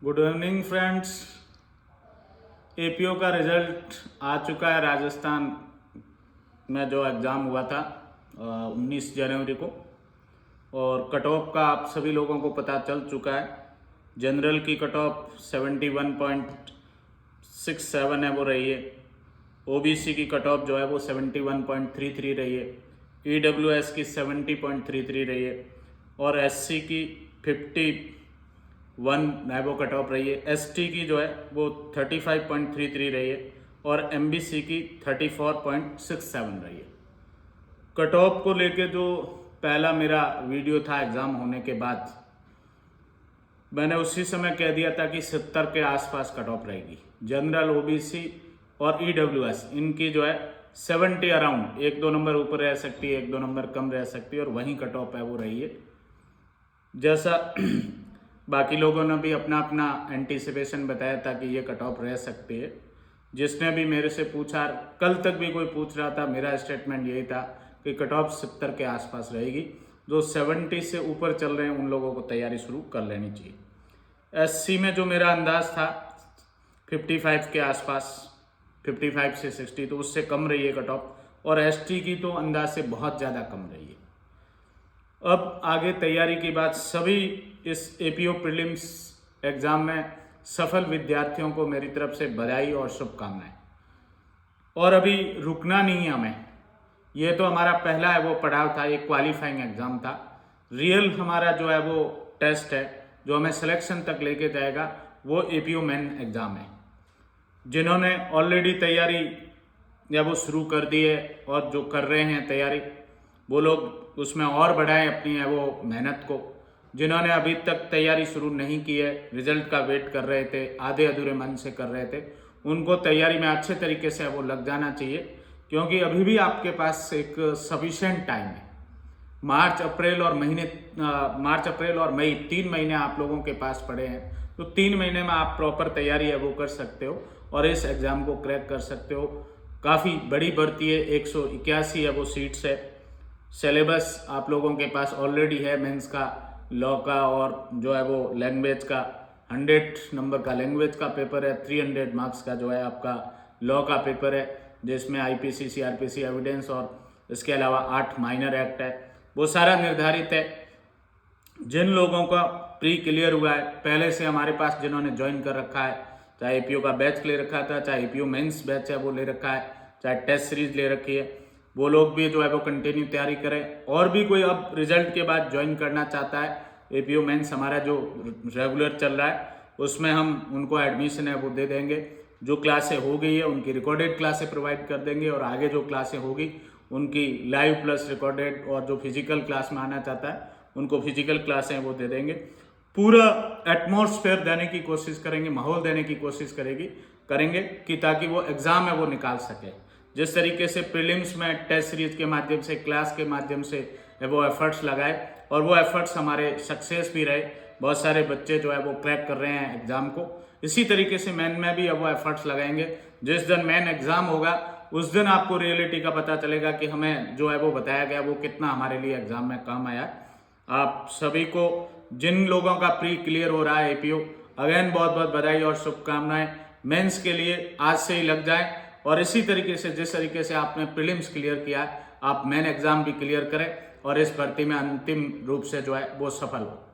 Good evening friends. APO का result आ चुका है। राजस्थान में जो एग्ज़ाम हुआ था 19 जनवरी को, और कट ऑफ का आप सभी लोगों को पता चल चुका है। जनरल की कट ऑफ 71.67 है, वो रही है। ओबीसी की कट ऑफ जो है वो 71.33 रही है। ईडब्ल्यूएस की 70.33 रही है, और एससी की 51 है वो कट ऑफ रही है। एसटी की जो है वो 35.33 रही है, और एमबीसी की 34.67 रही है। कट ऑफ को लेके जो पहला मेरा वीडियो था एग्ज़ाम होने के बाद, मैंने उसी समय कह दिया था कि 70 के आसपास कट ऑफ रहेगी। जनरल, ओबीसी और ईडब्ल्यूएस इनकी जो है 70 अराउंड, 1-2 नंबर ऊपर रह सकती है, 1-2 नंबर कम रह सकती है, और वहीं कट ऑफ है वो रही है। जैसा बाकी लोगों ने भी अपना अपना एंटीसिपेशन बताया था कि ये कट ऑफ रह सकती है। जिसने भी मेरे से पूछा, कल तक भी कोई पूछ रहा था, मेरा स्टेटमेंट यही था कि कट ऑफ 70 के आसपास रहेगी। जो 70 से ऊपर चल रहे हैं उन लोगों को तैयारी शुरू कर लेनी चाहिए। एससी में जो मेरा अंदाज था 55 के आसपास, 55 से 60, तो उससे कम रही है कट ऑफ। और एसटी की तो अंदाज से बहुत ज़्यादा कम रही है। अब आगे तैयारी की बात, सभी इस एपीओ प्रीलिम्स एग्ज़ाम में सफल विद्यार्थियों को मेरी तरफ से बधाई और शुभकामनाएं। और अभी रुकना नहीं है हमें। ये तो हमारा पहला है वो पड़ाव था, एक क्वालिफाइंग एग्ज़ाम था। रियल हमारा जो है वो टेस्ट है जो हमें सिलेक्शन तक लेके जाएगा, वो एपीओ मेन एग्ज़ाम है। जिन्होंने ऑलरेडी तैयारी या वो शुरू कर दी है और जो कर रहे हैं तैयारी, वो लोग उसमें और बढ़ाएं अपनी है वो मेहनत को। जिन्होंने अभी तक तैयारी शुरू नहीं की है, रिजल्ट का वेट कर रहे थे, आधे अधूरे मन से कर रहे थे, उनको तैयारी में अच्छे तरीके से वो लग जाना चाहिए। क्योंकि अभी भी आपके पास एक सफिशेंट टाइम है। मार्च अप्रैल और मई 3 महीने आप लोगों के पास पड़े हैं। तो 3 महीने में आप प्रॉपर तैयारी है वो कर सकते हो और इस एग्ज़ाम को क्रैक कर सकते हो। काफ़ी बड़ी भर्ती है, 181 है वो सीट्स है। सिलेबस आप लोगों के पास ऑलरेडी है, मेंस का, लॉ का, और जो है वो लैंग्वेज का 100 नंबर का लैंग्वेज का पेपर है। 300 मार्क्स का जो है आपका लॉ का पेपर है, जिसमें आईपीसी, सीआरपीसी, एविडेंस और इसके अलावा 8 माइनर एक्ट है। वो सारा निर्धारित है। जिन लोगों का प्री क्लियर हुआ है पहले से हमारे पास, जिन्होंने ज्वाइन कर रखा है, चाहे एपीओ का बैच ले रखा था, चाहे एपीओ मेंस बैच है वो ले रखा है, चाहे टेस्ट सीरीज ले रखी है, वो लोग भी जो है वो कंटिन्यू तैयारी करें। और भी कोई अब रिजल्ट के बाद ज्वाइन करना चाहता है, एपीओ मेंस हमारा जो रेगुलर चल रहा है उसमें हम उनको एडमिशन है वो दे देंगे। जो क्लासें हो गई है उनकी रिकॉर्डेड क्लासें प्रोवाइड कर देंगे, और आगे जो क्लासें होगी उनकी लाइव प्लस रिकॉर्डेड, और जो फिजिकल क्लास में आना चाहता है उनको फिजिकल क्लासें वो दे देंगे। पूरा एटमॉस्फेयर देने की कोशिश करेंगे, माहौल देने की कोशिश करेंगे कि ताकि वो एग्ज़ाम है वो निकाल सके। जिस तरीके से प्रीलिम्स में टेस्ट सीरीज के माध्यम से, क्लास के माध्यम से वो एफर्ट्स लगाए, और वो एफर्ट्स हमारे सक्सेस भी रहे। बहुत सारे बच्चे जो है वो क्रैक कर रहे हैं एग्ज़ाम को। इसी तरीके से मेन में भी अब वो एफर्ट्स लगाएंगे। जिस दिन मेन एग्ज़ाम होगा उस दिन आपको रियलिटी का पता चलेगा कि हमें जो है वो बताया गया वो कितना हमारे लिए एग्ज़ाम में काम आया। आप सभी को, जिन लोगों का प्री क्लियर हो रहा है एपीओ, अगेन बहुत बहुत बधाई और शुभकामनाएं। मेंस के लिए आज से ही लग जाएं, और इसी तरीके से जिस तरीके से आपने प्रीलिम्स क्लियर किया, आप मेन एग्ज़ाम भी क्लियर करें और इस भर्ती में अंतिम रूप से जो है वो सफल हो।